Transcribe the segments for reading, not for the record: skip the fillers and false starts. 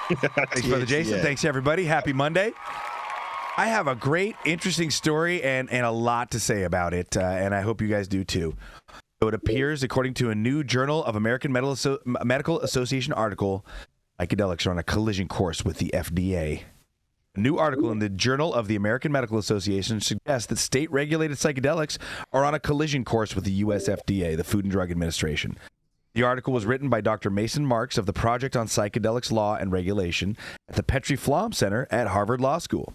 Thanks, Brother Jason. Thanks, everybody. Happy Monday. I have a great, interesting story and a lot to say about it, and I hope you guys do too. So it appears, according to a new Journal of American Medical Association article, psychedelics are on a collision course with the FDA. A new article in the Journal of the American Medical Association suggests that state-regulated psychedelics are on a collision course with the U.S. FDA, the Food and Drug Administration. The article was written by Dr. Mason Marks of the Project on Psychedelics Law and Regulation at the Petrie Flom Center at Harvard Law School.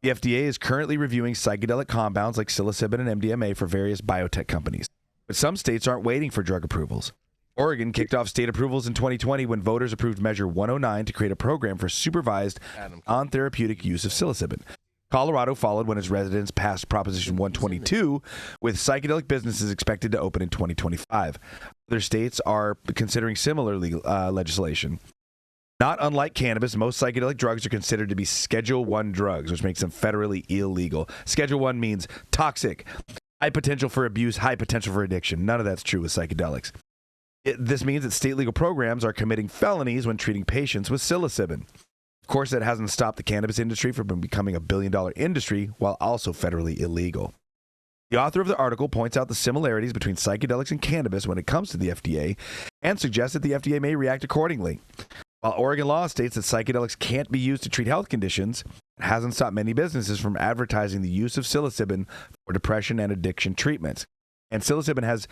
The FDA is currently reviewing psychedelic compounds like psilocybin and MDMA for various biotech companies. But some states aren't waiting for drug approvals. Oregon kicked off state approvals in 2020 when voters approved Measure 109 to create a program for supervised non-therapeutic use of psilocybin. Colorado followed when its residents passed Proposition 122, with psychedelic businesses expected to open in 2025. Other states are considering similar legislation. Not unlike cannabis, most psychedelic drugs are considered to be Schedule I drugs, which makes them federally illegal. Schedule I means toxic, high potential for abuse, high potential for addiction. None of that's true with psychedelics. This means that state legal programs are committing felonies when treating patients with psilocybin. Of course, that hasn't stopped the cannabis industry from becoming $1 billion industry while also federally illegal. The author of the article points out the similarities between psychedelics and cannabis when it comes to the FDA and suggests that the FDA may react accordingly. While Oregon law states that psychedelics can't be used to treat health conditions, it hasn't stopped many businesses from advertising the use of psilocybin for depression and addiction treatments. And psilocybin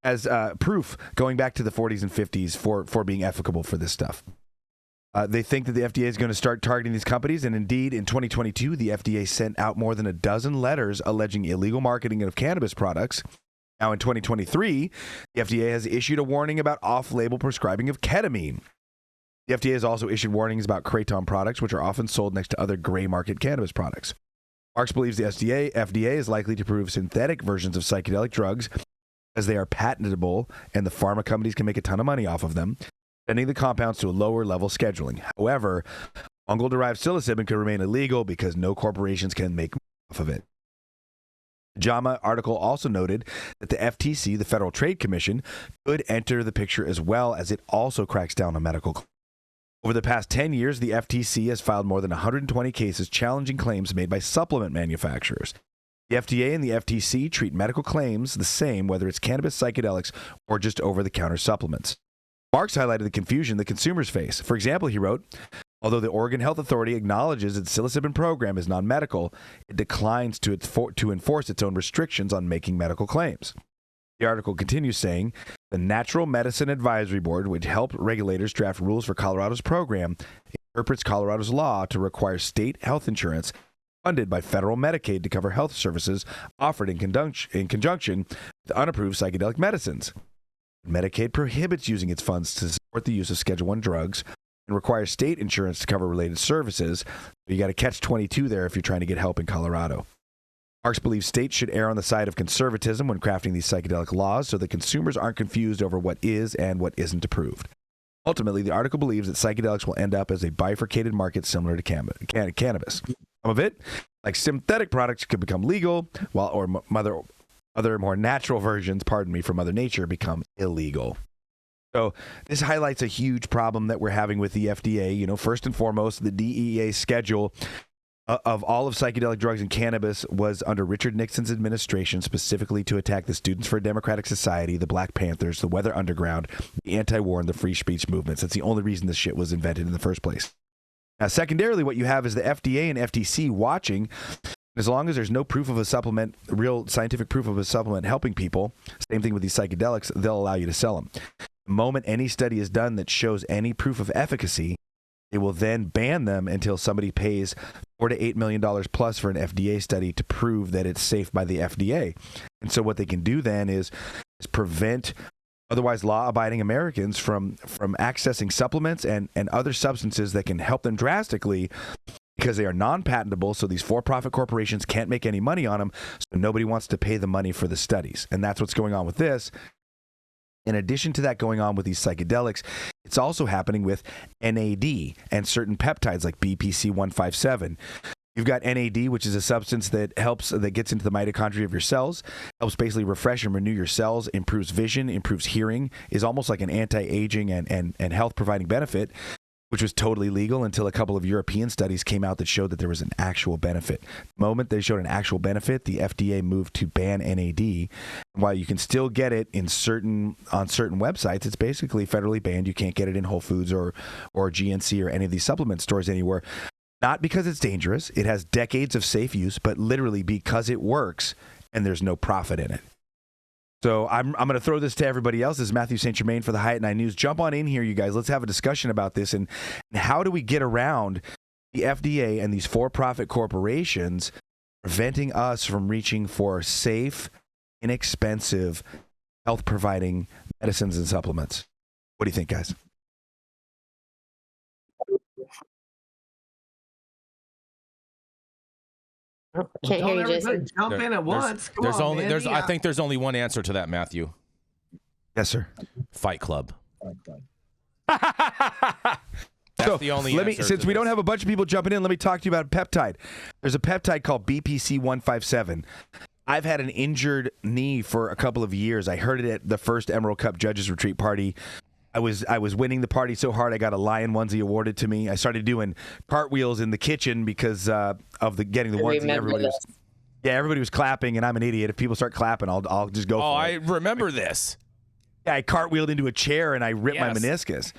has proof going back to the 40s and 50s for being efficacious for this stuff. They think that the FDA is going to start targeting these companies, and indeed, in 2022, the FDA sent out more than a dozen letters alleging illegal marketing of cannabis products. Now, in 2023, the FDA has issued a warning about off-label prescribing of ketamine. The FDA has also issued warnings about kratom products, which are often sold next to other gray market cannabis products. Marks believes the FDA is likely to approve synthetic versions of psychedelic drugs as they are patentable and the pharma companies can make a ton of money off of them, sending the compounds to a lower level scheduling. However, fungal-derived psilocybin could remain illegal because no corporations can make money off of it. The JAMA article also noted that the FTC, the Federal Trade Commission, could enter the picture as well, as it also cracks down on medical claims. Over the past 10 years, the FTC has filed more than 120 cases challenging claims made by supplement manufacturers. The FDA and the FTC treat medical claims the same, whether it's cannabis, psychedelics, or just over-the-counter supplements. Marks highlighted the confusion that consumers face. For example, he wrote, although the Oregon Health Authority acknowledges its psilocybin program is non-medical, it declines to enforce its own restrictions on making medical claims. The article continues saying, the Natural Medicine Advisory Board, which helped regulators draft rules for Colorado's program, interprets Colorado's law to require state health insurance funded by federal Medicaid to cover health services offered in conjunction with unapproved psychedelic medicines. Medicaid prohibits using its funds to support the use of Schedule I drugs and requires state insurance to cover related services. You got to catch 22 there if you're trying to get help in Colorado. Marks believes states should err on the side of conservatism when crafting these psychedelic laws so that consumers aren't confused over what is and what isn't approved. Ultimately, the article believes that psychedelics will end up as a bifurcated market similar to cannabis. Some of it, like synthetic products, could become legal, while other more natural versions, from Mother Nature become illegal. So this highlights a huge problem that we're having with the FDA. You know, first and foremost, the DEA schedule of all of psychedelic drugs and cannabis was under Richard Nixon's administration, specifically to attack the Students for a Democratic Society, the Black Panthers, the Weather Underground, the anti-war, and the free speech movements. That's the only reason this shit was invented in the first place. Now, secondarily, what you have is the FDA and FTC watching. As long as there's no proof of a supplement, real scientific proof of a supplement helping people, same thing with these psychedelics, they'll allow you to sell them. The moment any study is done that shows any proof of efficacy, they will then ban them until somebody pays $4 to $8 million plus for an FDA study to prove that it's safe by the FDA. And so what they can do then is prevent otherwise law-abiding Americans from accessing supplements and other substances that can help them drastically, because they are non-patentable, so these for-profit corporations can't make any money on them, so nobody wants to pay the money for the studies. And that's what's going on with this. In addition to that going on with these psychedelics, it's also happening with NAD and certain peptides like BPC-157. You've got NAD, which is a substance that gets into the mitochondria of your cells, helps basically refresh and renew your cells, improves vision, improves hearing, is almost like an anti-aging and health-providing benefit. which was totally legal until a couple of European studies came out that showed that there was an actual benefit. The moment they showed an actual benefit, the FDA moved to ban NAD. While you can still get it on certain websites, it's basically federally banned. You can't get it in Whole Foods or GNC or any of these supplement stores anywhere. Not because it's dangerous. It has decades of safe use, but literally because it works and there's no profit in it. So I'm going to throw this to everybody else. This is Matthew St. Germain for the Hyatt 9 News. Jump on in here, you guys. Let's have a discussion about this and how do we get around the FDA and these for-profit corporations preventing us from reaching for safe, inexpensive, health-providing medicines and supplements. What do you think, guys? Can't hear you, Jason. Jump in at once. I think there's only one answer to that, Matthew. Yes, sir. Fight Club. So the only let me, since we don't have a bunch of people jumping in, let me talk to you about peptide. There's a peptide called BPC 157. I've had an injured knee for a couple of years. I heard it at the first Emerald Cup Judges Retreat party. I was winning the party so hard I got a Lion onesie awarded to me. I started doing cartwheels in the kitchen because of getting the onesie. Everybody was clapping, and I'm an idiot. If people start clapping, I'll just go. I remember this. Yeah, I cartwheeled into a chair and I ripped my meniscus.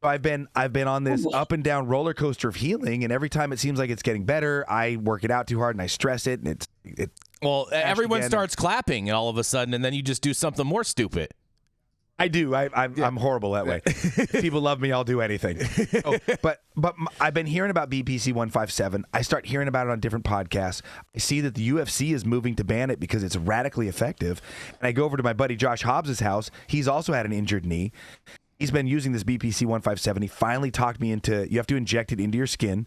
So I've been on this up and down roller coaster of healing, and every time it seems like it's getting better, I work it out too hard and I stress it, and it. Well, everyone starts clapping all of a sudden, and then you just do something more stupid. I do. I'm horrible that way. If people love me, I'll do anything. But I've been hearing about BPC 157. I start hearing about it on different podcasts. I see that the UFC is moving to ban it because it's radically effective. And I go over to my buddy Josh Hobbs' house. He's also had an injured knee. He's been using this BPC 157. He finally talked me into, you have to inject it into your skin.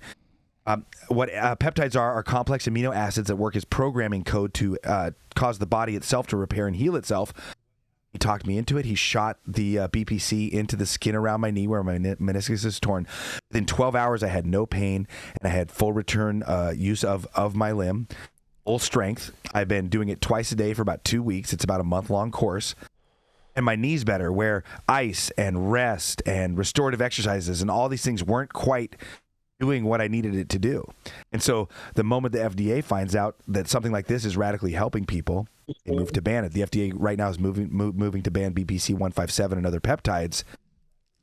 What peptides are complex amino acids that work as programming code to cause the body itself to repair and heal itself. He talked me into it. He shot the BPC into the skin around my knee where my meniscus is torn. Within 12 hours, I had no pain, and I had full return use of my limb, full strength. I've been doing it twice a day for about 2 weeks. It's about a month-long course. And my knee's better, where ice and rest and restorative exercises and all these things weren't quite doing what I needed it to do. And so the moment the FDA finds out that something like this is radically helping people, they move to ban it. The FDA right now is moving to ban BPC 157 and other peptides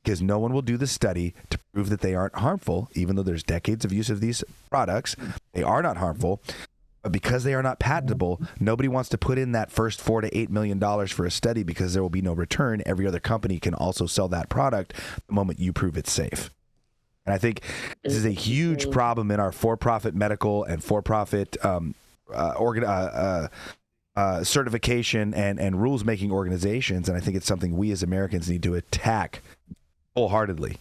because no one will do the study to prove that they aren't harmful, even though there's decades of use of these products. They are not harmful. But because they are not patentable, nobody wants to put in that first $4 to $8 million for a study because there will be no return. Every other company can also sell that product the moment you prove it's safe. And I think this is a huge problem in our for-profit medical and for-profit certification and rules-making organizations. And I think it's something we as Americans need to attack wholeheartedly.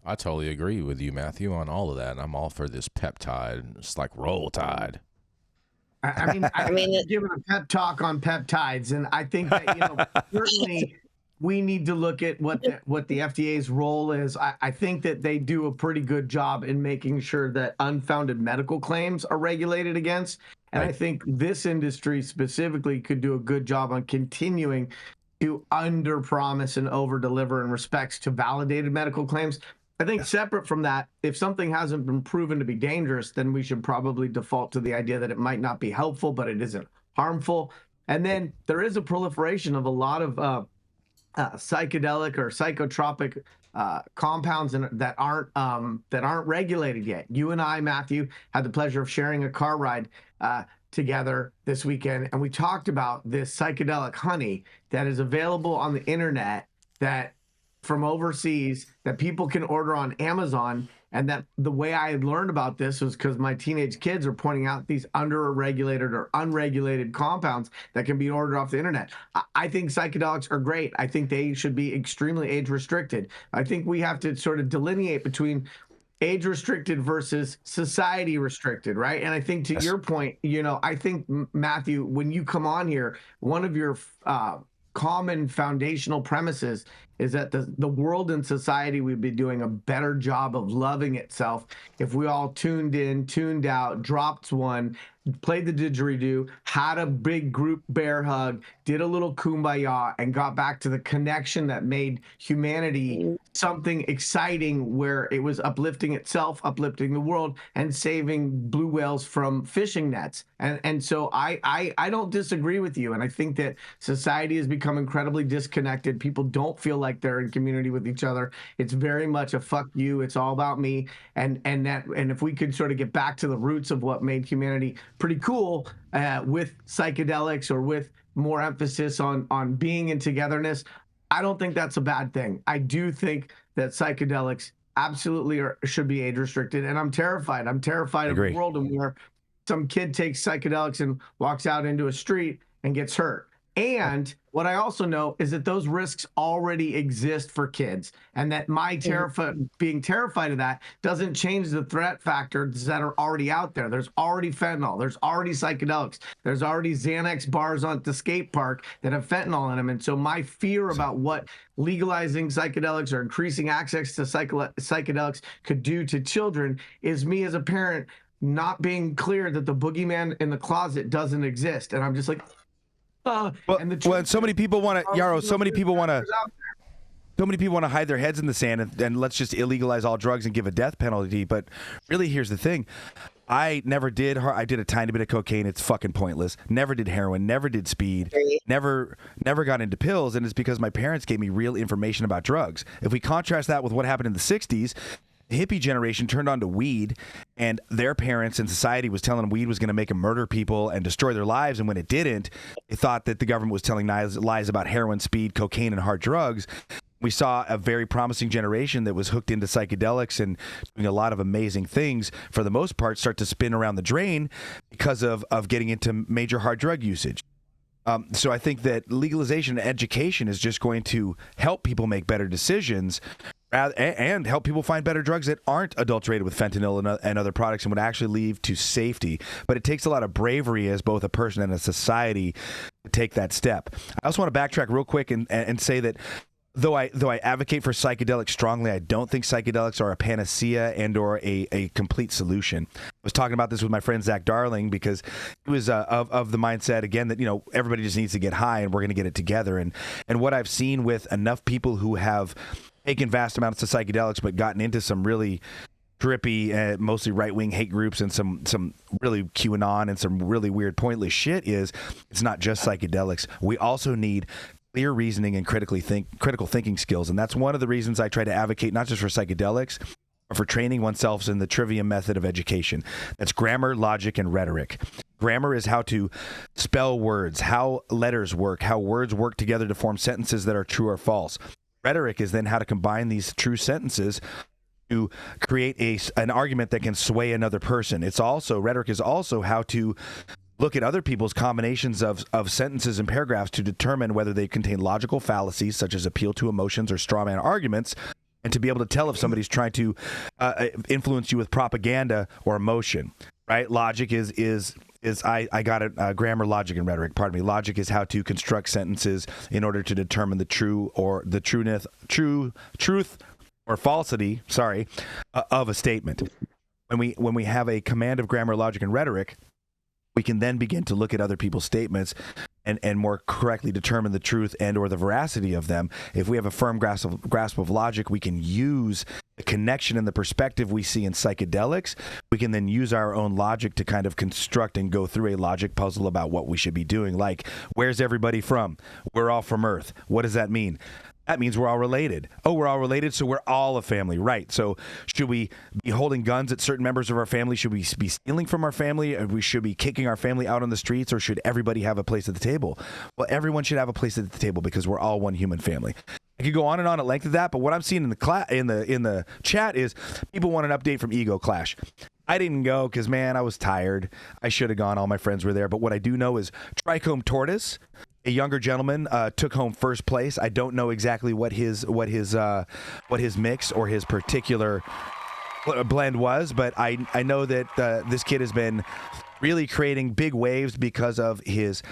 I totally agree with you, Matthew, on all of that. I'm all for this peptide. It's like Roll Tide. I mean, giving a pep talk on peptides, and I think that certainly we need to look at what the FDA's role is. I think that they do a pretty good job in making sure that unfounded medical claims are regulated against. And I think this industry specifically could do a good job on continuing to under-promise and over-deliver in respects to validated medical claims. I think separate from that, if something hasn't been proven to be dangerous, then we should probably default to the idea that it might not be helpful, but it isn't harmful. And then there is a proliferation of a lot of psychedelic or psychotropic compounds that aren't regulated yet. You and I, Matthew, had the pleasure of sharing a car ride together this weekend, and we talked about this psychedelic honey that is available on the internet that from overseas that people can order on Amazon. And that the way I had learned about this was because my teenage kids are pointing out these under-regulated or unregulated compounds that can be ordered off the internet. I think psychedelics are great. I think they should be extremely age-restricted. I think we have to sort of delineate between age-restricted versus society-restricted, right? And I think to your point, I think, Matthew, when you come on here, one of your common foundational premises is that the world and society would be doing a better job of loving itself if we all tuned in, tuned out, dropped one, played the didgeridoo, had a big group bear hug, did a little kumbaya, and got back to the connection that made humanity something exciting, where it was uplifting itself, uplifting the world, and saving blue whales from fishing nets. And so I don't disagree with you. And I think that society has become incredibly disconnected. People don't feel like they're in community with each other. It's very much a fuck you. It's all about me. And if we could sort of get back to the roots of what made humanity pretty cool, with psychedelics, or with more emphasis on being in togetherness, I don't think that's a bad thing. I do think that psychedelics absolutely should be age restricted, and I'm terrified. I'm terrified of a world where some kid takes psychedelics and walks out into a street and gets hurt. And what I also know is that those risks already exist for kids, and that my being terrified of that doesn't change the threat factors that are already out there. There's already fentanyl. There's already psychedelics. There's already Xanax bars on the skate park that have fentanyl in them. And so my fear about what legalizing psychedelics or increasing access to psychedelics could do to children is me as a parent not being clear that the boogeyman in the closet doesn't exist. And I'm just like, so many people want to, Yarrow, so many people want to hide their heads in the sand and let's just illegalize all drugs and give a death penalty. But really, here's the thing. I never did. I did a tiny bit of cocaine. It's fucking pointless. Never did heroin. Never did speed. Never got into pills. And it's because my parents gave me real information about drugs. If we contrast that with what happened in the 60s, the hippie generation turned on to weed, and their parents and society was telling them weed was going to make them murder people and destroy their lives. And when it didn't, they thought that the government was telling lies about heroin, speed, cocaine, and hard drugs. We saw a very promising generation that was hooked into psychedelics and doing a lot of amazing things, for the most part, start to spin around the drain because of getting into major hard drug usage. So I think that legalization and education is just going to help people make better decisions, and help people find better drugs that aren't adulterated with fentanyl and other products, and would actually lead to safety. But it takes a lot of bravery as both a person and a society to take that step. I also want to backtrack real quick and say that though I advocate for psychedelics strongly, I don't think psychedelics are a panacea and or a complete solution. I was talking about this with my friend Zach Darling, because he was of the mindset, again, that everybody just needs to get high and we're going to get it together. And what I've seen with enough people who have taken vast amounts of psychedelics but gotten into some really trippy, mostly right-wing hate groups and some really QAnon and some really weird, pointless shit, is it's not just psychedelics. We also need clear reasoning and critical thinking skills. And that's one of the reasons I try to advocate not just for psychedelics, but for training oneself in the trivium method of education. That's grammar, logic, and rhetoric. Grammar is how to spell words, how letters work, how words work together to form sentences that are true or false. Rhetoric is then how to combine these true sentences to create an argument that can sway another person. Rhetoric is also how to look at other people's combinations of sentences and paragraphs to determine whether they contain logical fallacies, such as appeal to emotions or straw man arguments, and to be able to tell if somebody's trying to influence you with propaganda or emotion. Right? Logic is I got it. Grammar, logic, and rhetoric. Pardon me. Logic is how to construct sentences in order to determine the truth or falsity. Of a statement. When we have a command of grammar, logic, and rhetoric, we can then begin to look at other people's statements and more correctly determine the truth and or the veracity of them. If we have a firm grasp of logic, we can use the connection and the perspective we see in psychedelics. We can then use our own logic to kind of construct and go through a logic puzzle about what we should be doing. Like, where's everybody from? We're all from Earth. What does that mean? That means we're all related. Oh, we're all related, so we're all a family, right? So should we be holding guns at certain members of our family? Should we be stealing from our family? Or we should be kicking our family out on the streets? Or should everybody have a place at the table? Well, everyone should have a place at the table because we're all one human family. I could go on and on at length of that, but what I'm seeing in the chat is people want an update from Ego Clash. I didn't go because, man, I was tired. I should have gone. All my friends were there. But what I do know is Trichome Tortoise, a younger gentleman, took home first place. I don't know exactly what his mix or his particular blend was, but I know that this kid has been really creating big waves because of his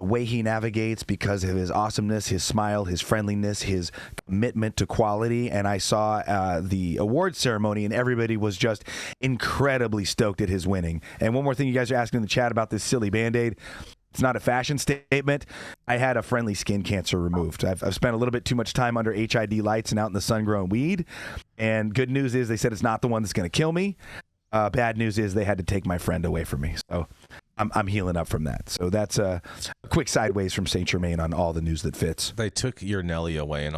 the way he navigates because of his awesomeness, his smile, his friendliness, his commitment to quality. And I saw the award ceremony, and everybody was just incredibly stoked at his winning. And one more thing you guys are asking in the chat about this silly Band-Aid. It's not a fashion statement. I had a friendly skin cancer removed. I've spent a little bit too much time under HID lights and out in the sun growing weed. And good news is they said it's not the one that's going to kill me. Bad news is they had to take my friend away from me. So I'm healing up from that. So that's a quick sideways from St. Germain on all the news that fits. They took your Nelly away, and